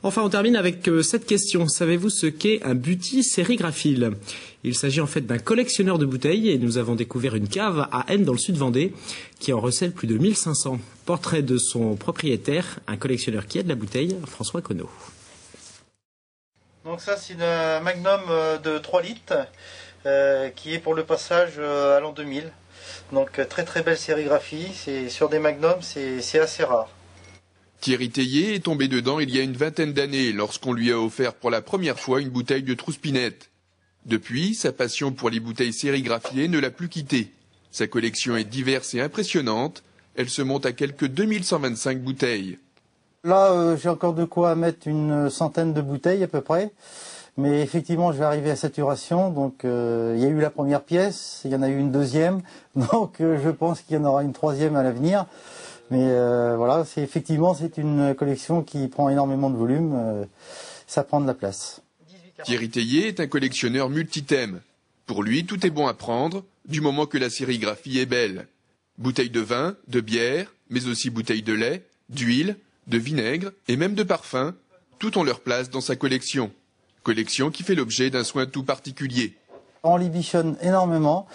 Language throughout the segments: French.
Enfin, on termine avec cette question. Savez-vous ce qu'est un butty sérigraphile? Il s'agit en fait d'un collectionneur de bouteilles et nous avons découvert une cave à N dans le sud Vendée qui en recèle plus de 1500. Portrait de son propriétaire, un collectionneur qui a de la bouteille, François Conneau. Donc ça c'est un Magnum de 3 litres qui est pour le passage à l'an 2000. Donc très très belle sérigraphie, sur des Magnums c'est assez rare. Thierry Tellier est tombé dedans il y a une vingtaine d'années lorsqu'on lui a offert pour la première fois une bouteille de Trouspinette. Depuis, sa passion pour les bouteilles sérigraphiées ne l'a plus quitté. Sa collection est diverse et impressionnante. Elle se monte à quelques 2125 bouteilles. Là, j'ai encore de quoi mettre une centaine de bouteilles à peu près. Mais effectivement, je vais arriver à saturation. Donc, il y a eu la première pièce, il y en a eu une deuxième. Donc, je pense qu'il y en aura une troisième à l'avenir. Mais voilà, c'est une collection qui prend énormément de volume. Ça prend de la place. Thierry Tellier est un collectionneur multithème. Pour lui, tout est bon à prendre, du moment que la sérigraphie est belle. Bouteilles de vin, de bière, mais aussi bouteilles de lait, d'huile, de vinaigre et même de parfum, tout ont leur place dans sa collection. Collection qui fait l'objet d'un soin tout particulier. On les bichonne énormément.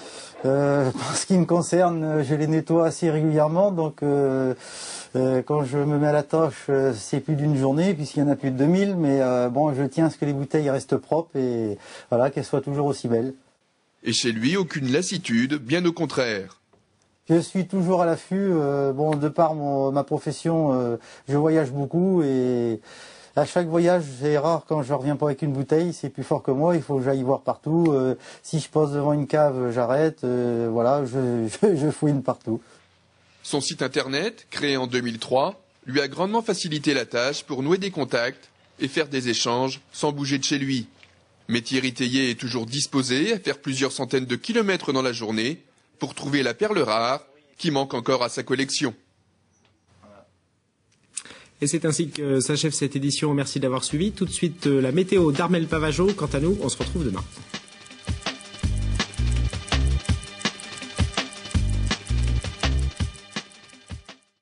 Pour ce qui me concerne, je les nettoie assez régulièrement. Donc quand je me mets à la tâche, c'est plus d'une journée puisqu'il y en a plus de 2000. Mais bon, je tiens à ce que les bouteilles restent propres et voilà, qu'elles soient toujours aussi belles. Et chez lui, aucune lassitude, bien au contraire. Je suis toujours à l'affût. Bon, de par ma profession, je voyage beaucoup et à chaque voyage, c'est rare quand je reviens pas avec une bouteille, c'est plus fort que moi, il faut que j'aille voir partout. Si je passe devant une cave, j'arrête. Voilà, je fouine partout. Son site internet, créé en 2003, lui a grandement facilité la tâche pour nouer des contacts et faire des échanges sans bouger de chez lui. Mais Thierry Tellier est toujours disposé à faire plusieurs centaines de kilomètres dans la journée pour trouver la perle rare qui manque encore à sa collection. Et c'est ainsi que s'achève cette édition. Merci d'avoir suivi. Tout de suite, la météo d'Armel Pavageau. Quant à nous, on se retrouve demain.